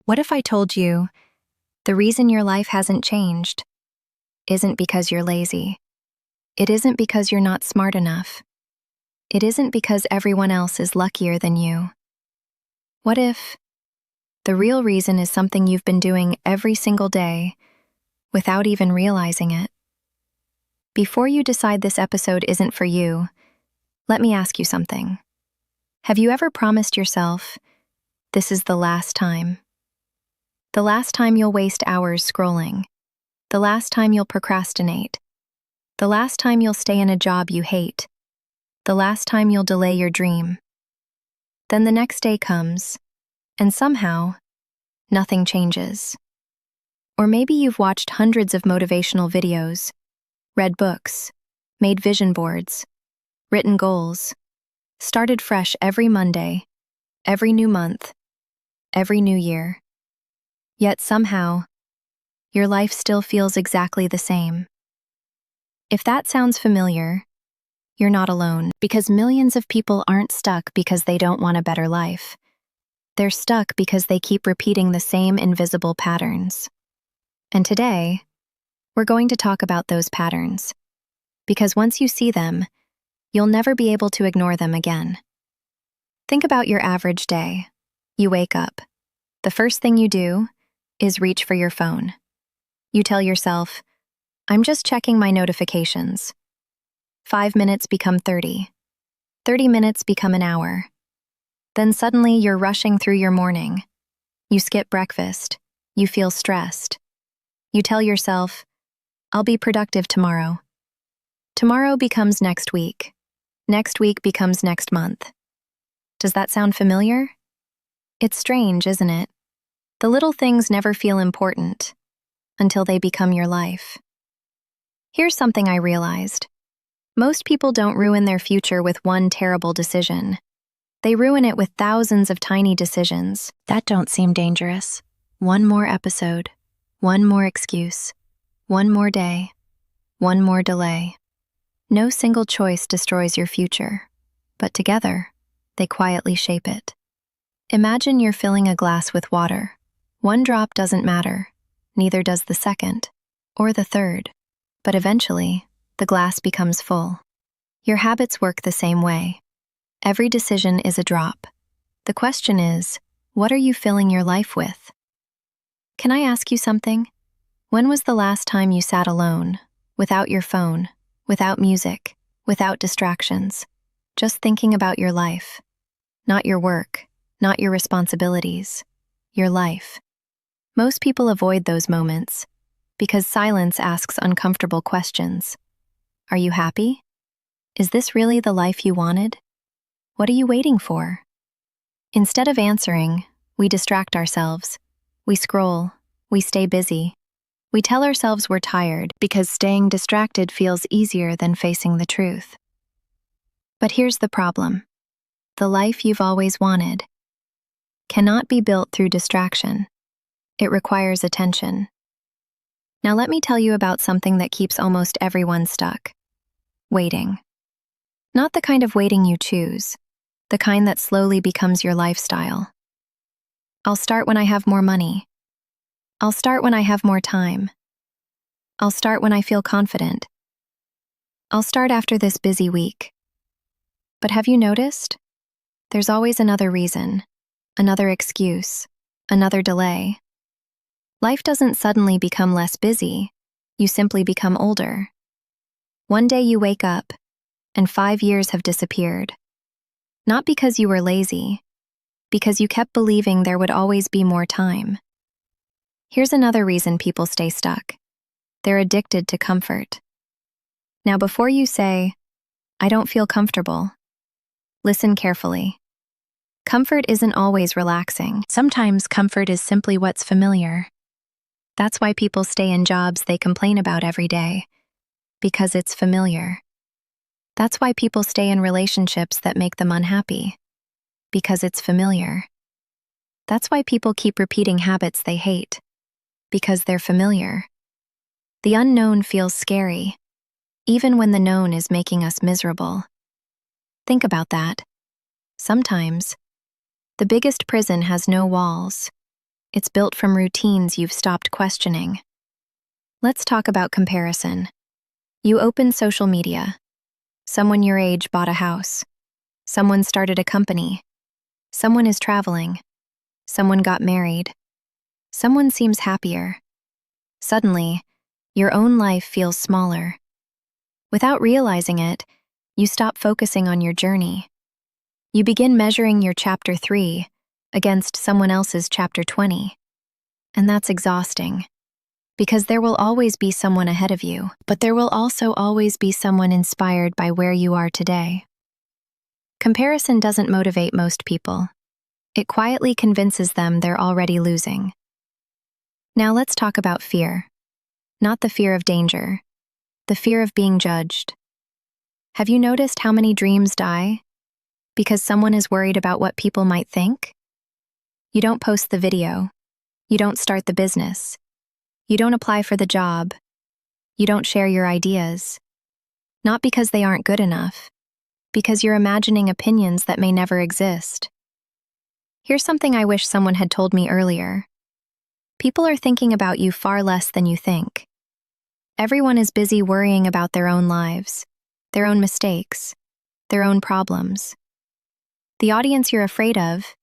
What if I told you the reason your life hasn't changed isn't because you're lazy? It isn't because you're not smart enough. It isn't because everyone else is luckier than you. What if the real reason is something you've been doing every single day without even realizing it? Before you decide this episode isn't for you, let me ask you something. Have you ever promised yourself, this is the last time? The last time you'll waste hours scrolling. The last time you'll procrastinate. The last time you'll stay in a job you hate. The last time you'll delay your dream. Then the next day comes, and somehow, nothing changes. Or maybe you've watched hundreds of motivational videos, read books, made vision boards, written goals, started fresh every Monday, every new month, every new year. Yet somehow, your life still feels exactly the same. If that sounds familiar, you're not alone, because millions of people aren't stuck because they don't want a better life. They're stuck because they keep repeating the same invisible patterns. And today, we're going to talk about those patterns, because once you see them, you'll never be able to ignore them again. Think about your average day. You wake up. The first thing you do is reach for your phone. You tell yourself, I'm just checking my notifications. 5 minutes become 30. 30 minutes become an hour. Then suddenly you're rushing through your morning. You skip breakfast. You feel stressed. You tell yourself, I'll be productive tomorrow. Tomorrow becomes next week. Next week becomes next month. Does that sound familiar? It's strange, isn't it? The little things never feel important until they become your life. Here's something I realized. Most people don't ruin their future with one terrible decision. They ruin it with thousands of tiny decisions. That don't seem dangerous. One more episode, one more excuse, one more day, one more delay. No single choice destroys your future, but together, they quietly shape it. Imagine you're filling a glass with water. One drop doesn't matter, neither does the second, or the third. But eventually, the glass becomes full. Your habits work the same way. Every decision is a drop. The question is, what are you filling your life with? Can I ask you something? When was the last time you sat alone, without your phone, without music, without distractions, just thinking about your life? Not your work, not your responsibilities, your life. Most people avoid those moments because silence asks uncomfortable questions. Are you happy? Is this really the life you wanted? What are you waiting for? Instead of answering, we distract ourselves. We scroll. We stay busy. We tell ourselves we're tired because staying distracted feels easier than facing the truth. But here's the problem. The life you've always wanted cannot be built through distraction. It requires attention. Now let me tell you about something that keeps almost everyone stuck. Waiting. Not the kind of waiting you choose, the kind that slowly becomes your lifestyle. I'll start when I have more money. I'll start when I have more time. I'll start when I feel confident. I'll start after this busy week. But have you noticed? There's always another reason, another excuse, another delay. Life doesn't suddenly become less busy, you simply become older. One day you wake up, and 5 years have disappeared. Not because you were lazy, because you kept believing there would always be more time. Here's another reason people stay stuck. They're addicted to comfort. Now before you say, I don't feel comfortable, listen carefully. Comfort isn't always relaxing. Sometimes comfort is simply what's familiar. That's why people stay in jobs they complain about every day, because it's familiar. That's why people stay in relationships that make them unhappy, because it's familiar. That's why people keep repeating habits they hate, because they're familiar. The unknown feels scary, even when the known is making us miserable. Think about that. Sometimes, the biggest prison has no walls. It's built from routines you've stopped questioning. Let's talk about comparison. You open social media. Someone your age bought a house. Someone started a company. Someone is traveling. Someone got married. Someone seems happier. Suddenly, your own life feels smaller. Without realizing it, you stop focusing on your journey. You begin measuring your chapter 3 against someone else's chapter 20. And that's exhausting. Because there will always be someone ahead of you, but there will also always be someone inspired by where you are today. Comparison doesn't motivate most people. It quietly convinces them they're already losing. Now let's talk about fear. Not the fear of danger, the fear of being judged. Have you noticed how many dreams die because someone is worried about what people might think? You don't post the video. You don't start the business. You don't apply for the job. You don't share your ideas. Not because they aren't good enough, because you're imagining opinions that may never exist. Here's something I wish someone had told me earlier. People are thinking about you far less than you think. Everyone is busy worrying about their own lives, their own mistakes, their own problems. The audience you're afraid of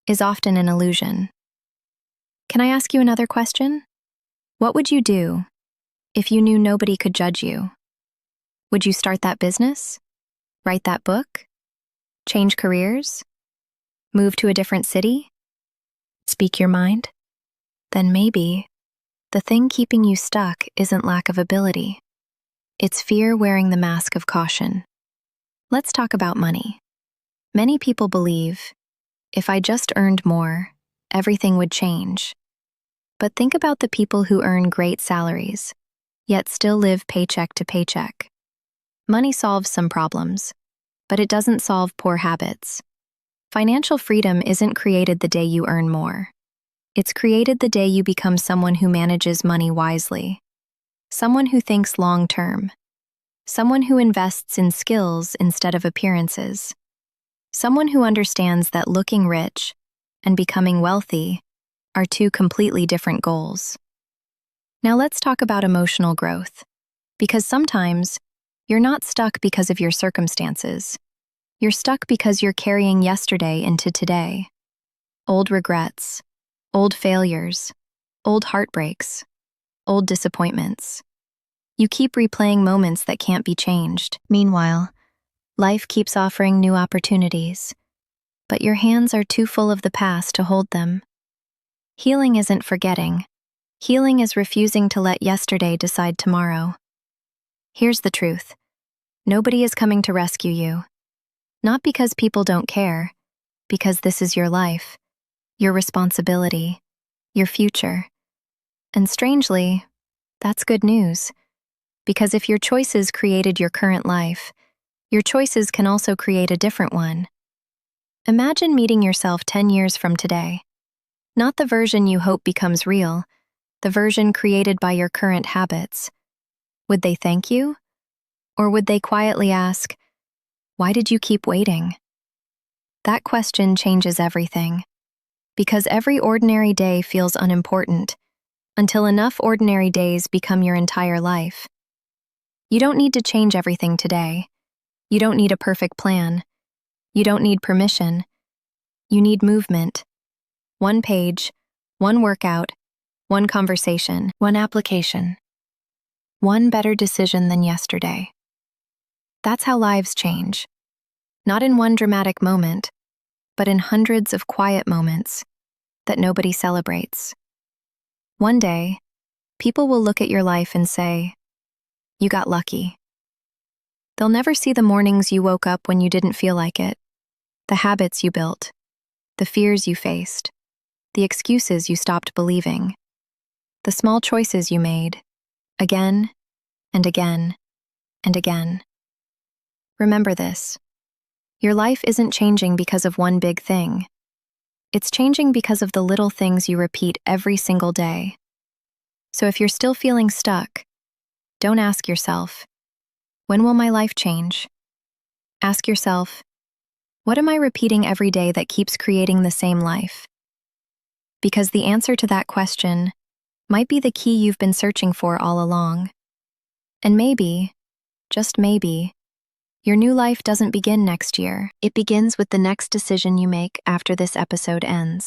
is often an illusion. Can I ask you another question? What would you do if you knew nobody could judge you? Would you start that business? Write that book? Change careers? Move to a different city? Speak your mind? Then maybe the thing keeping you stuck isn't lack of ability. It's fear wearing the mask of caution. Let's talk about money. Many people believe, if I just earned more, everything would change. But think about the people who earn great salaries, yet still live paycheck to paycheck. Money solves some problems, but it doesn't solve poor habits. Financial freedom isn't created the day you earn more. It's created the day you become someone who manages money wisely, someone who thinks long-term, someone who invests in skills instead of appearances, someone who understands that looking rich and becoming wealthy are two completely different goals. Now let's talk about emotional growth, because sometimes you're not stuck because of your circumstances. You're stuck because you're carrying yesterday into today. Old regrets, old failures, old heartbreaks, old disappointments. You keep replaying moments that can't be changed. Meanwhile, life keeps offering new opportunities, but your hands are too full of the past to hold them. Healing isn't forgetting. Healing is refusing to let yesterday decide tomorrow. Here's the truth. Nobody is coming to rescue you. Not because people don't care, because this is your life, your responsibility, your future. And strangely, that's good news. Because if your choices created your current life, your choices can also create a different one. Imagine meeting yourself 10 years from today. Not the version you hope becomes real, the version created by your current habits. Would they thank you? Or would they quietly ask, why did you keep waiting? That question changes everything. Because every ordinary day feels unimportant, until enough ordinary days become your entire life. You don't need to change everything today. You don't need a perfect plan. You don't need permission. You need movement. One page, one workout, one conversation, one application. One better decision than yesterday. That's how lives change. Not in one dramatic moment, but in hundreds of quiet moments that nobody celebrates. One day, people will look at your life and say, you got lucky. They'll never see the mornings you woke up when you didn't feel like it, the habits you built, the fears you faced, the excuses you stopped believing, the small choices you made, again and again and again. Remember this. Your life isn't changing because of one big thing. It's changing because of the little things you repeat every single day. So if you're still feeling stuck, don't ask yourself, when will my life change? Ask yourself, what am I repeating every day that keeps creating the same life? because the answer to that question might be the key you've been searching for all along. And maybe, just maybe, your new life doesn't begin next year. It begins with the next decision you make after this episode ends.